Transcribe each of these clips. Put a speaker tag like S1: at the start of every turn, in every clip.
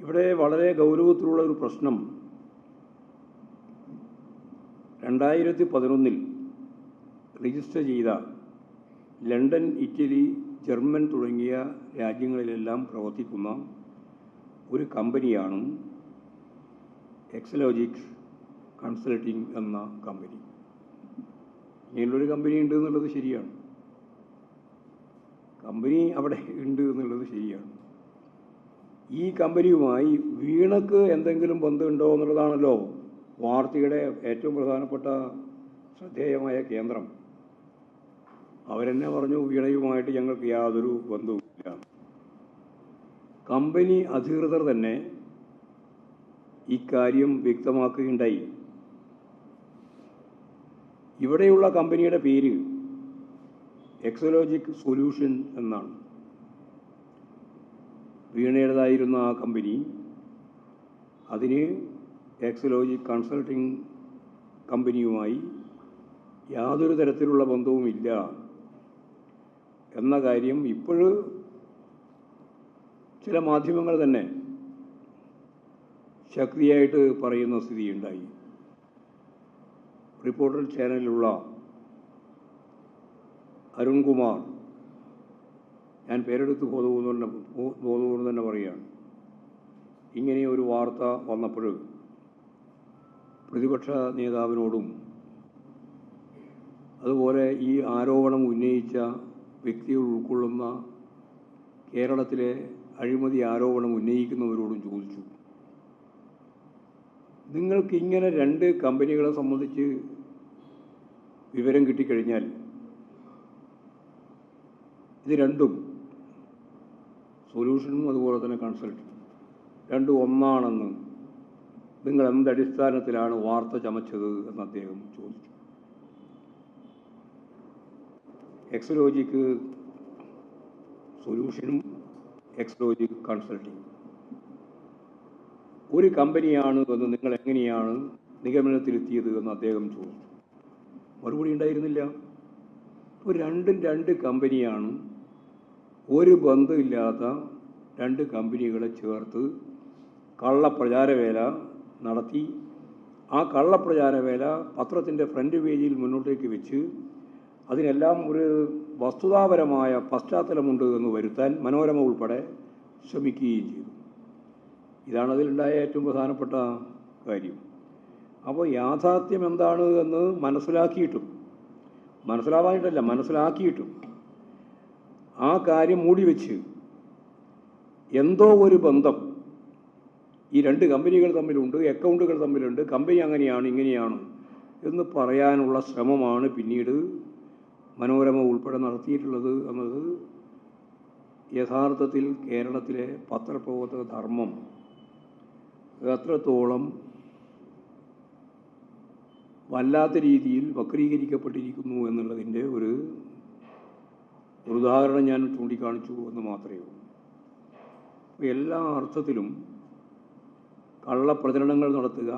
S1: ഇവിടെ വളരെ ഗൗരവത്തിലുള്ള ഒരു പ്രശ്നം 2011 രജിസ്റ്റർ ചെയ്ത ലണ്ടൻ, ഇറ്റലി, ജർമ്മൻ തുടങ്ങിയ രാജ്യങ്ങളിലെല്ലാം പ്രവർത്തിക്കുന്ന ഒരു കമ്പനിയാണ് എക്സലോജിക് കൺസൾട്ടിംഗ് എന്ന കമ്പനി. ഇങ്ങനെയുള്ളൊരു കമ്പനി ഉണ്ട് എന്നുള്ളത് ശരിയാണ്. കമ്പനി അവിടെ ഉണ്ട് എന്നുള്ളത് ശരിയാണ്. ഈ കമ്പനിയുമായി വീണക്ക് എന്തെങ്കിലും ബന്ധമുണ്ടോ എന്നുള്ളതാണല്ലോ വാർത്തയുടെ ഏറ്റവും പ്രധാനപ്പെട്ട ശ്രദ്ധേയമായ കേന്ദ്രം. അവരെന്നെ പറഞ്ഞു, വീണയുമായിട്ട് ഞങ്ങൾക്ക് യാതൊരു ബന്ധവുമില്ല. കമ്പനി അധികൃതർ തന്നെ ഇക്കാര്യം വ്യക്തമാക്കുകയുണ്ടായി. ഇവിടെയുള്ള കമ്പനിയുടെ പേര് എക്സലോജിക് സൊല്യൂഷൻ എന്നാണ്. വീണയുടേതായിരുന്ന ആ കമ്പനി അതിന് എക്സലോജിക് കൺസൾട്ടിംഗ് കമ്പനിയുമായി യാതൊരു തരത്തിലുള്ള ബന്ധവുമില്ല എന്ന കാര്യം ഇപ്പോഴും ചില മാധ്യമങ്ങൾ തന്നെ ശക്തിയായിട്ട് പറയുന്ന സ്ഥിതിയുണ്ടായി. റിപ്പോർട്ടർ ചാനലിലുള്ള അരുൺകുമാർ, ഞാൻ പേരെടുത്ത് ബോധപൂർവ്വം തന്നെ പറയുകയാണ്, ഇങ്ങനെ ഒരു വാർത്ത വന്നപ്പോൾ പ്രതിപക്ഷ നേതാവിനോടും അതുപോലെ ഈ ആരോപണം ഉന്നയിച്ച വ്യക്തികൾ ഉൾക്കൊള്ളുന്ന കേരളത്തിലെ അഴിമതി ആരോപണം ഉന്നയിക്കുന്നവരോടും ചോദിച്ചു, നിങ്ങൾക്ക് ഇങ്ങനെ രണ്ട് കമ്പനികളെ സംബന്ധിച്ച് വിവരം കിട്ടിക്കഴിഞ്ഞാൽ ഇത് രണ്ടും, സൊല്യൂഷനും അതുപോലെ തന്നെ കൺസൾട്ടിങ്, രണ്ടും ഒന്നാണെന്ന് നിങ്ങൾ എന്തടിസ്ഥാനത്തിലാണ് വാർത്ത ചമച്ചത് എന്ന് അദ്ദേഹം ചോദിച്ചു. എക്സലോജിക് സൊല്യൂഷനും എക്സലോജിക് കൺസൾട്ടിങ് ഒരു കമ്പനിയാണ് എന്ന് നിങ്ങൾ എങ്ങനെയാണ് നിഗമനത്തിലെത്തിയത് എന്ന് അദ്ദേഹം ചോദിച്ചു. മറുപടി ഉണ്ടായിരുന്നില്ല. ഇപ്പോൾ രണ്ടും രണ്ട് കമ്പനിയാണ്. ഒരു ബന്ധമില്ലാത്ത രണ്ട് കമ്പനികളെ ചേർത്ത് കള്ളപ്രചാരവേല നടത്തി. ആ കള്ളപ്രചാരവേല പത്രത്തിൻ്റെ ഫ്രണ്ട് പേജിൽ മുന്നോട്ടേക്ക് വെച്ച് അതിനെല്ലാം ഒരു വസ്തുതാപരമായ പശ്ചാത്തലമുണ്ട് എന്ന് വരുത്താൻ മനോരമ ഉൾപ്പെടെ ശ്രമിക്കുകയും ചെയ്തു. ഇതാണ് അതിലുണ്ടായ ഏറ്റവും പ്രധാനപ്പെട്ട കാര്യം. അപ്പോൾ യാഥാർത്ഥ്യം എന്താണ് എന്ന് മനസ്സിലാക്കിയിട്ടും ആ കാര്യം മൂടി വെച്ച് എന്തോ ഒരു ബന്ധം ഈ രണ്ട് കമ്പനികൾ തമ്മിലുണ്ട്, അക്കൗണ്ടുകൾ തമ്മിലുണ്ട്, കമ്പനി അങ്ങനെയാണ് ഇങ്ങനെയാണ് എന്ന് പറയാനുള്ള ശ്രമമാണ് പിന്നീട് മനോരമ ഉൾപ്പെടെ നടത്തിയിട്ടുള്ളത് എന്നത് യഥാർത്ഥത്തിൽ കേരളത്തിലെ പത്രപ്രവർത്തക ധർമ്മം എത്രത്തോളം വല്ലാത്ത രീതിയിൽ വക്രീകരിക്കപ്പെട്ടിരിക്കുന്നു എന്നുള്ളതിൻ്റെ ഒരു ഉദാഹരണം ഞാൻ ചൂണ്ടിക്കാണിച്ചു എന്ന് മാത്രമേ ഉള്ളൂ. എല്ലാ അർത്ഥത്തിലും കള്ളപ്രചരണങ്ങൾ നടത്തുക,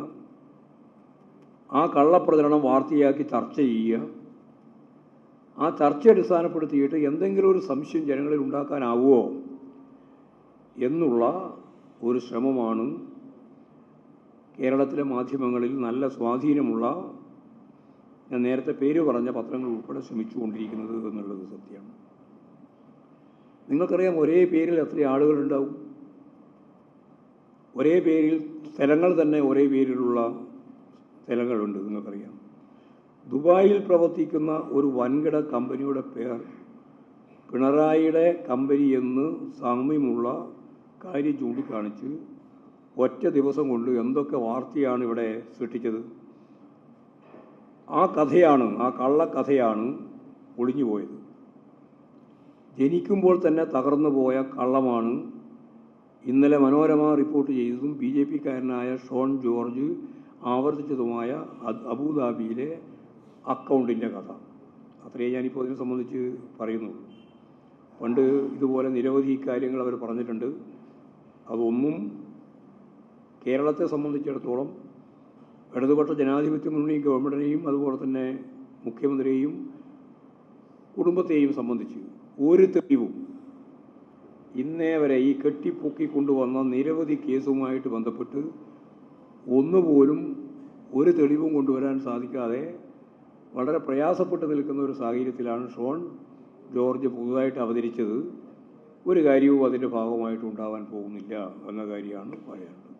S1: ആ കള്ളപ്രചരണം വാർത്തയാക്കി ചർച്ച ചെയ്യുക, ആ ചർച്ച അടിസ്ഥാനപ്പെടുത്തിയിട്ട് എന്തെങ്കിലും ഒരു സംശയം ജനങ്ങളിൽ ഉണ്ടാക്കാനാവുമോ എന്നുള്ള ഒരു ശ്രമമാണ് കേരളത്തിലെ മാധ്യമങ്ങളിൽ നല്ല സ്വാധീനമുള്ള, ഞാൻ നേരത്തെ പേര് പറഞ്ഞ പത്രങ്ങൾ ഉൾപ്പെടെ ശ്രമിച്ചുകൊണ്ടിരിക്കുന്നത് എന്നുള്ളത് സത്യമാണ്. നിങ്ങൾക്കറിയാം, ഒരേ പേരിൽ എത്ര ആളുകളുണ്ടാവും? ഒരേ പേരിൽ സ്ഥലങ്ങൾ തന്നെ ഒരേ പേരിലുള്ള സ്ഥലങ്ങളുണ്ട്. നിങ്ങൾക്കറിയാം, ദുബായിൽ പ്രവർത്തിക്കുന്ന ഒരു വൻകിട കമ്പനിയുടെ പേർ പിണറായിയുടെ കമ്പനി എന്ന് സാമ്യമുള്ള കാര്യം ചൂണ്ടിക്കാണിച്ച് ഒറ്റ ദിവസം കൊണ്ട് എന്തൊക്കെ വാർത്തയാണ് ഇവിടെ സൃഷ്ടിച്ചത്. ആ കള്ളക്കഥയാണ് ഒളിഞ്ഞുപോയത്. ജനിക്കുമ്പോൾ തന്നെ തകർന്നു പോയ കള്ളമാണ് ഇന്നലെ മനോരമ റിപ്പോർട്ട് ചെയ്തതും BJP-കാരനായ ഷോൺ ജോർജ് ആവർത്തിച്ചതുമായ അബുദാബിയിലെ അക്കൗണ്ടിൻ്റെ കഥ. അത്രയേ ഞാനിപ്പോൾ അതിനെ സംബന്ധിച്ച് പറയുന്നുള്ളൂ. പണ്ട് ഇതുപോലെ നിരവധി കാര്യങ്ങൾ അവർ പറഞ്ഞിട്ടുണ്ട്. അതൊന്നും കേരളത്തെ സംബന്ധിച്ചിടത്തോളം ഇടതുപക്ഷ ജനാധിപത്യ മുന്നണി ഗവൺമെൻറ്റിനെയും അതുപോലെ തന്നെ മുഖ്യമന്ത്രിയെയും കുടുംബത്തെയും സംബന്ധിച്ച് ഒരു തെളിവും ഇന്നേ വരെ ഈ കെട്ടിപ്പൊക്കിക്കൊണ്ടുവന്ന നിരവധി കേസുമായിട്ട് ബന്ധപ്പെട്ട് ഒന്നുപോലും ഒരു തെളിവും കൊണ്ടുവരാൻ സാധിക്കാതെ വളരെ പ്രയാസപ്പെട്ട് നിൽക്കുന്ന ഒരു സാഹചര്യത്തിലാണ് ഷോൺ ജോർജ് പുതുതായിട്ട് അവതരിച്ചത്. ഒരു കാര്യവും അതിൻ്റെ ഭാഗമായിട്ട് ഉണ്ടാവാൻ പോകുന്നില്ല എന്ന കാര്യമാണ് പറയാനുള്ളത്.